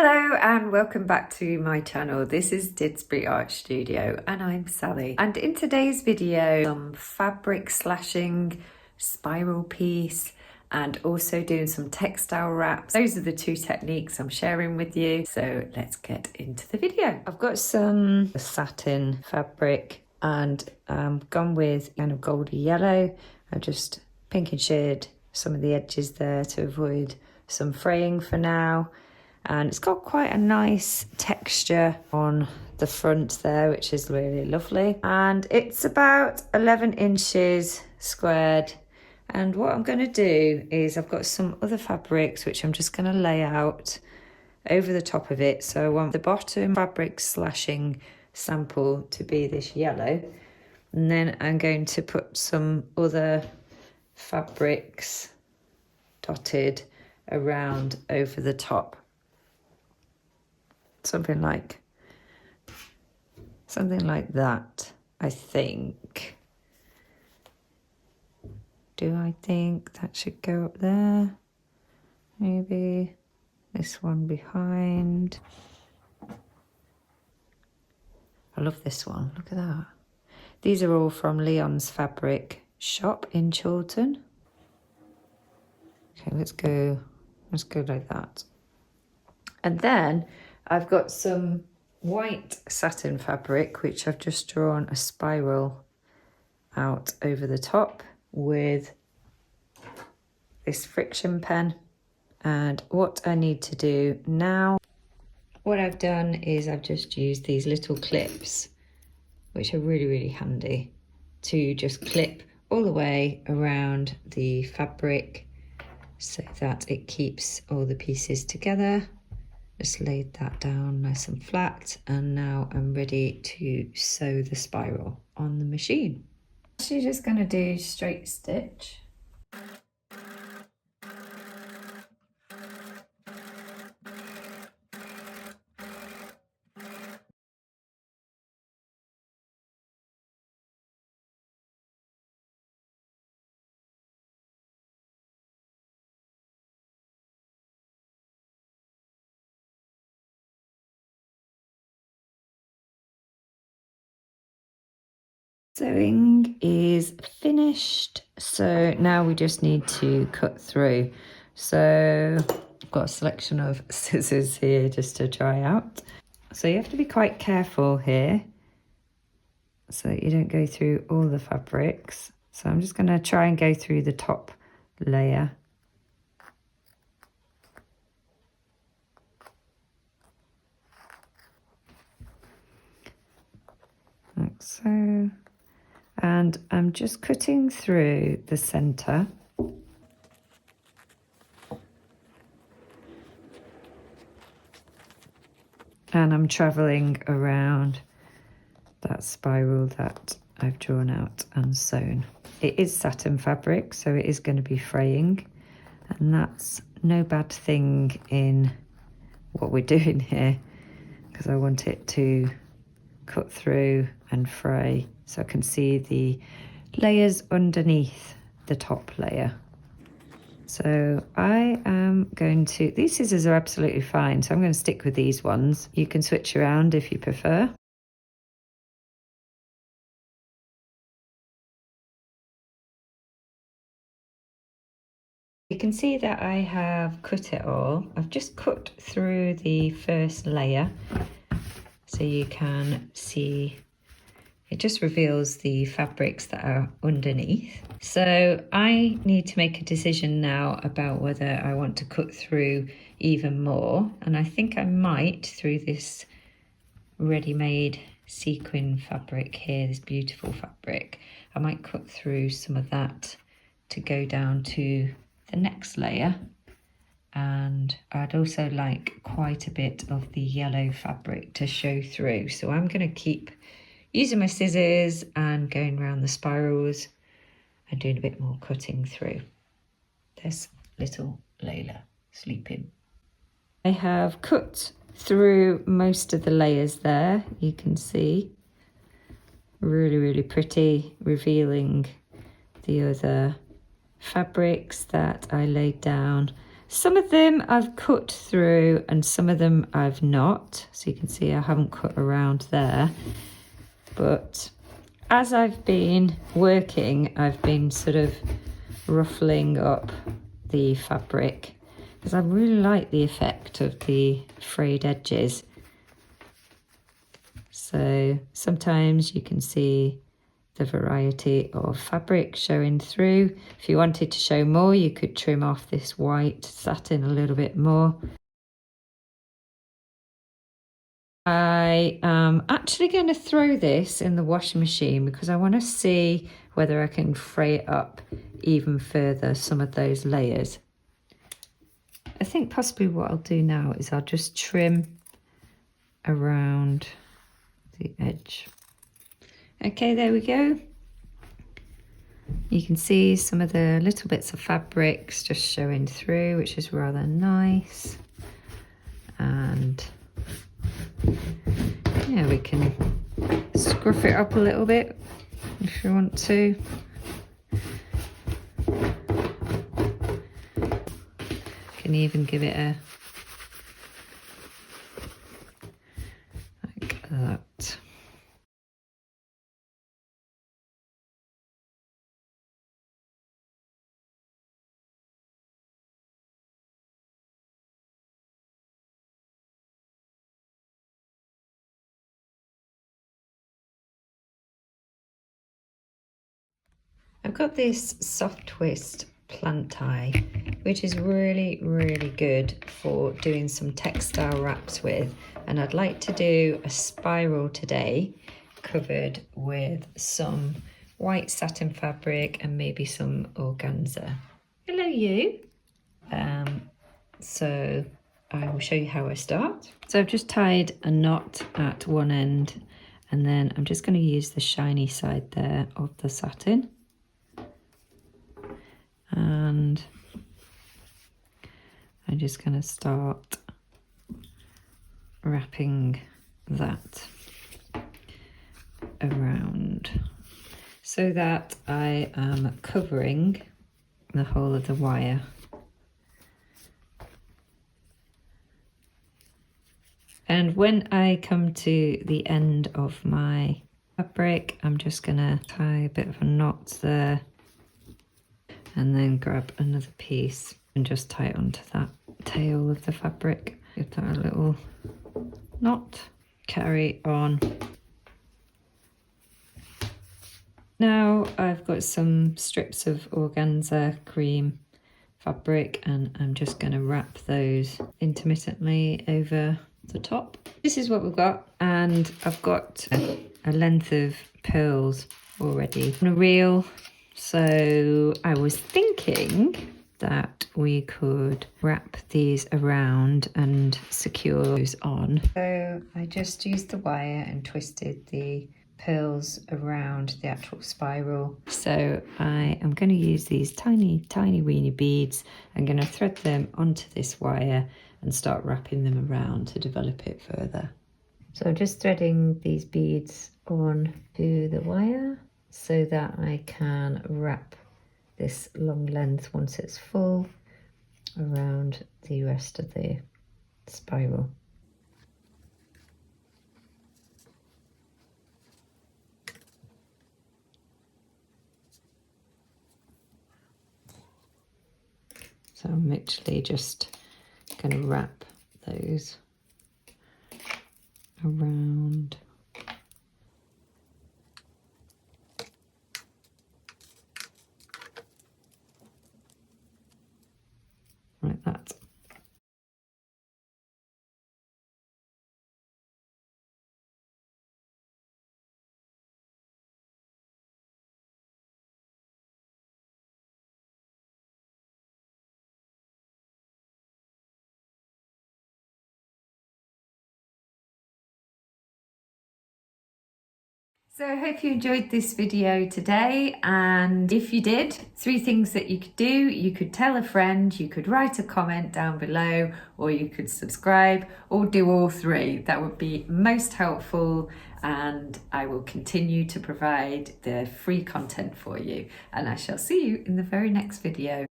Hello and welcome back to my channel. This is Didsbury Art Studio and I'm Sally. And in today's video, some fabric slashing, spiral piece, and also doing some textile wraps. Those are the two techniques I'm sharing with you. So let's get into the video. I've got some satin fabric and gone with kind of goldy yellow. I've just pink and shaded some of the edges there to avoid some fraying for now. And it's got quite a nice texture on the front there, which is really lovely. And it's about 11 inches squared. And what I'm going to do is I've got some other fabrics, which I'm just going to lay out over the top of it. So I want the bottom fabric slashing sample to be this yellow. And then I'm going to put some other fabrics dotted around over the top. Something like that, I think. Do I think that should go up there? Maybe this one behind. I love this one, look at that. These are all from Leon's Fabric shop in Chorlton. Okay, let's go like that. And then I've got some white satin fabric, which I've just drawn a spiral out over the top with this friction pen. And what I need to do now, what I've done is I've just used these little clips, which are really, really handy, to just clip all the way around the fabric so that it keeps all the pieces together. Just laid that down nice and flat, and now I'm ready to sew the spiral on the machine. So you're just going to do straight stitch. Sewing is finished, so now we just need to cut through. So I've got a selection of scissors here just to try out. So you have to be quite careful here so that you don't go through all the fabrics. So I'm just going to try and go through the top layer. Like so. And I'm just cutting through the center. And I'm traveling around that spiral that I've drawn out and sewn. It is satin fabric, so it is going to be fraying. And that's no bad thing in what we're doing here, because I want it to cut through and fray so I can see the layers underneath the top layer. So I am going to, these scissors are absolutely fine, so I'm going to stick with these ones. You can switch around if you prefer. You can see that I have cut it all. I've just cut through the first layer so you can see it just reveals the fabrics that are underneath. So I need to make a decision now about whether I want to cut through even more. And I think I might, through this ready-made sequin fabric here, this beautiful fabric, I might cut through some of that to go down to the next layer. And I'd also like quite a bit of the yellow fabric to show through. So I'm going to keep using my scissors and going around the spirals and doing a bit more cutting through. There's little Layla sleeping. I have cut through most of the layers there, you can see. Really, really pretty, revealing the other fabrics that I laid down. Some of them I've cut through and some of them I've not. So you can see I haven't cut around there. But as I've been working, I've been sort of ruffling up the fabric because I really like the effect of the frayed edges. So sometimes you can see the variety of fabric showing through. If you wanted to show more, you could trim off this white satin a little bit more. I am actually going to throw this in the washing machine because I want to see whether I can fray it up even further, some of those layers. I think possibly what I'll do now is I'll just trim around the edge. Okay, there we go. You can see some of the little bits of fabrics just showing through, which is rather nice. And yeah, we can scruff it up a little bit if you want to. Can even give it a like that. I've got this soft twist plant tie, which is really, really good for doing some textile wraps with. And I'd like to do a spiral today covered with some white satin fabric and maybe some organza. Hello you. So I will show you how I start. So I've just tied a knot at one end and then I'm just going to use the shiny side there of the satin. And I'm just going to start wrapping that around so that I am covering the whole of the wire. And when I come to the end of my fabric, I'm just going to tie a bit of a knot there and then grab another piece and just tie it onto that tail of the fabric. Give that a little knot, carry on. Now I've got some strips of organza cream fabric and I'm just going to wrap those intermittently over the top. This is what we've got, and I've got a length of pearls already on a reel. So I was thinking that we could wrap these around and secure those on. So I just used the wire and twisted the pearls around the actual spiral. So I am going to use these tiny, tiny weeny beads. I'm going to thread them onto this wire and start wrapping them around to develop it further. So I'm just threading these beads on to the wire so that I can wrap this long length once it's full around the rest of the spiral. So I'm literally just going to wrap those around. Like that. So I hope you enjoyed this video today, and if you did, 3 things that you could do. You could tell a friend, you could write a comment down below, or you could subscribe, or do all 3. That would be most helpful, and I will continue to provide the free content for you, and I shall see you in the very next video.